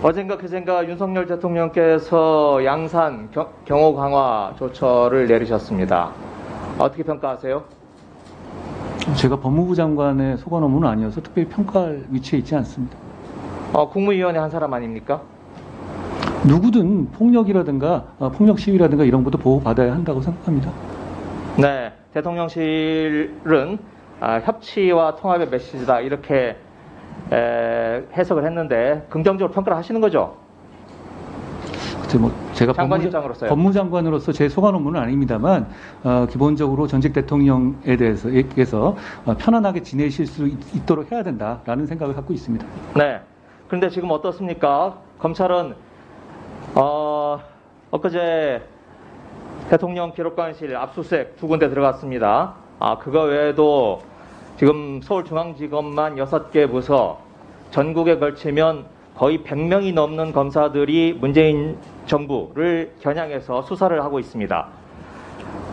어젠가 그젠가 윤석열 대통령께서 양산 경호 강화 조처를 내리셨습니다. 어떻게 평가하세요? 제가 법무부 장관의 소관 업무는 아니어서 특별히 평가할 위치에 있지 않습니다. 국무위원회 한 사람 아닙니까? 누구든 폭력이라든가 폭력 시위라든가 이런 것도 보호받아야 한다고 생각합니다. 네, 대통령실은 협치와 통합의 메시지다 이렇게 해석을 했는데 긍정적으로 평가를 하시는 거죠? 제가 법무장관으로서 제 소관 업무는 아닙니다만 기본적으로 전직 대통령에 대해서 편안하게 지내실 수 있도록 해야 된다라는 생각을 갖고 있습니다. 네. 그런데 지금 어떻습니까? 검찰은 엊그제 대통령 기록관실 압수수색 2군데 들어갔습니다. 그거 외에도 지금 서울중앙지검만 6개 부서, 전국에 걸치면 거의 100명이 넘는 검사들이 문재인 정부를 겨냥해서 수사를 하고 있습니다.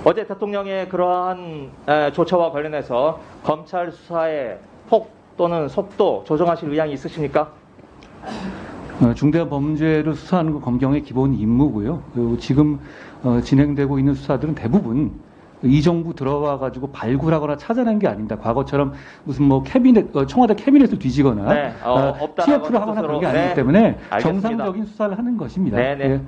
어제 대통령의 그러한 조처와 관련해서 검찰 수사의 폭 또는 속도 조정하실 의향이 있으십니까? 중대한 범죄를 수사하는 건 검경의 기본 임무고요. 그리고 지금 진행되고 있는 수사들은 대부분 이 정부 들어와 가지고 발굴하거나 찾아낸 게 아닙니다. 과거처럼 무슨 청와대 캐비넷을 뒤지거나 네, TF를 하거나 그런 게 아니기 때문에 알겠습니다. 정상적인 수사를 하는 것입니다. 네네. 예.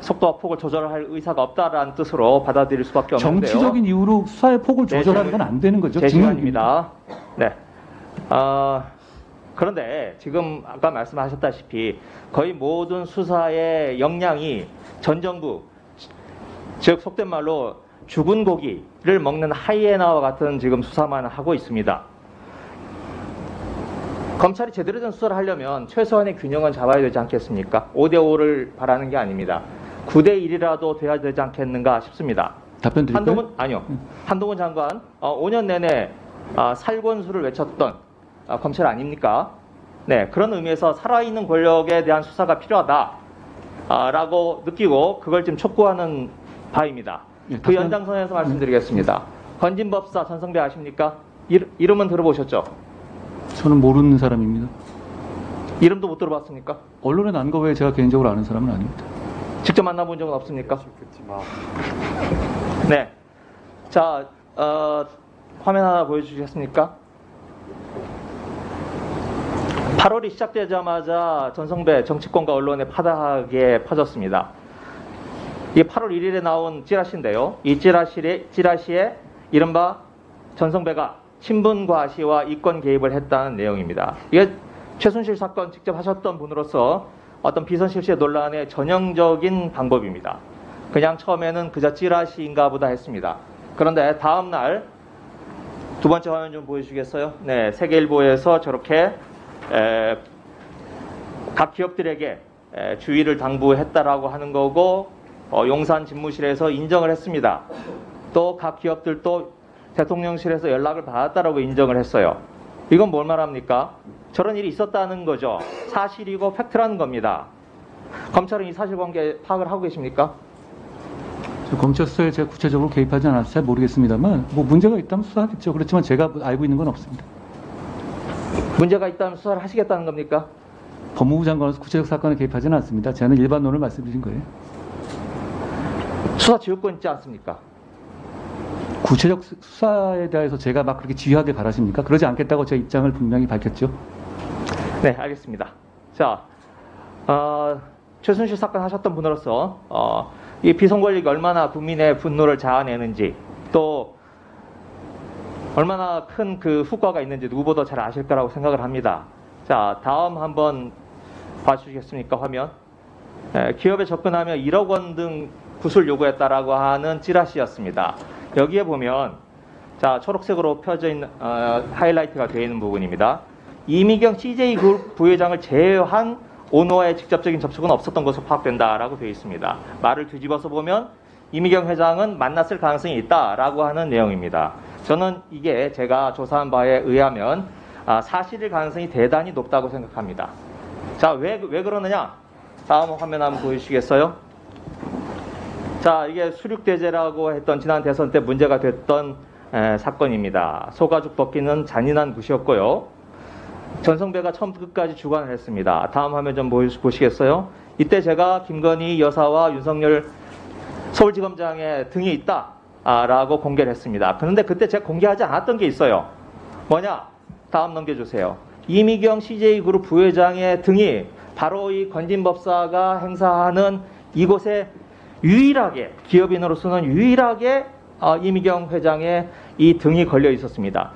속도와 폭을 조절할 의사가 없다라는 뜻으로 받아들일 수밖에 없는데요. 정치적인 이유로 수사의 폭을 조절하는 건 안 되는 거죠. 제 시간입니다. 네. 그런데 지금 아까 말씀하셨다시피 거의 모든 수사의 역량이 전 정부, 즉 속된 말로 죽은 고기를 먹는 하이에나와 같은 지금 수사만 하고 있습니다. 검찰이 제대로 된 수사를 하려면 최소한의 균형은 잡아야 되지 않겠습니까? 5대5를 바라는 게 아닙니다. 9대1이라도 돼야 되지 않겠는가 싶습니다. 답변 드릴까요? 한동훈 장관 5년 내내 살권수를 외쳤던 검찰 아닙니까? 네, 그런 의미에서 살아있는 권력에 대한 수사가 필요하다라고 느끼고 그걸 지금 촉구하는 바입니다. 그 연장선에서 말씀드리겠습니다. 건진법사 전성배 아십니까? 이름은 들어보셨죠? 저는 모르는 사람입니다. 이름도 못 들어봤습니까? 언론에 난 거 외에 제가 개인적으로 아는 사람은 아닙니다. 직접 만나본 적은 없습니까? 네. 자, 화면 하나 보여주시겠습니까? 8월이 시작되자마자 전성배 정치권과 언론에 파다하게 퍼졌습니다. 이게 8월 1일에 나온 찌라시인데요. 이 찌라시에 이른바 전성배가 친분 과시와 이권 개입을 했다는 내용입니다. 이게 최순실 사건 직접 하셨던 분으로서 어떤 비선 실세 논란의 전형적인 방법입니다. 그냥 처음에는 그저 찌라시인가 보다 했습니다. 그런데 다음 날 두 번째 화면 좀 보여주시겠어요? 네, 세계일보에서 저렇게 각 기업들에게 주의를 당부했다라고 하는 거고 용산 집무실에서 인정을 했습니다. 또 각 기업들도 대통령실에서 연락을 받았다라고 인정을 했어요. 이건 뭘 말합니까? 저런 일이 있었다는 거죠. 사실이고 팩트라는 겁니다. 검찰은 이 사실관계 파악을 하고 계십니까? 검찰 수사에 제가 구체적으로 개입하지 않아서 잘 모르겠습니다만 문제가 있다면 수사하겠죠. 그렇지만 제가 알고 있는 건 없습니다. 문제가 있다면 수사를 하시겠다는 겁니까? 법무부 장관으로서 구체적 사건에 개입하지는 않습니다. 저는 일반론을 말씀드린 거예요. 수사 지휘권 있지 않습니까? 구체적 수사에 대해서 제가 막 그렇게 지휘하게 바라십니까? 그러지 않겠다고 제 입장을 분명히 밝혔죠. 네, 알겠습니다. 자, 최순실 사건 하셨던 분으로서 이 비선 권력이 얼마나 국민의 분노를 자아내는지 또 얼마나 큰 그 후과가 있는지 누구보다 잘 아실 거라고 생각을 합니다. 자, 다음 한번 봐주시겠습니까? 화면. 기업에 접근하며 1억 원 등 구술 요구했다라고 하는 찌라시였습니다. 여기에 보면 자 초록색으로 펴져 있는 하이라이트가 되어 있는 부분입니다. 이미경 CJ그룹 부회장을 제외한 오너와의 직접적인 접촉은 없었던 것으로 파악된다라고 되어 있습니다. 말을 뒤집어서 보면 이미경 회장은 만났을 가능성이 있다라고 하는 내용입니다. 저는 이게 제가 조사한 바에 의하면 사실일 가능성이 대단히 높다고 생각합니다. 자, 왜 그러느냐? 다음 화면 한번 보여주시겠어요? 자, 이게 수륙대제라고 했던 지난 대선 때 문제가 됐던 사건입니다. 소가죽 벗기는 잔인한 굿이었고요. 전성배가 처음부터 끝까지 주관을 했습니다. 다음 화면 좀 보시겠어요? 이때 제가 김건희 여사와 윤석열 서울지검장의 등이 있다라고 공개를 했습니다. 그런데 그때 제가 공개하지 않았던 게 있어요. 뭐냐? 다음 넘겨주세요. 이미경 CJ그룹 부회장의 등이 바로 이 건진법사가 행사하는 이곳에 기업인으로서는 유일하게 이미경 회장의 이 등이 걸려 있었습니다.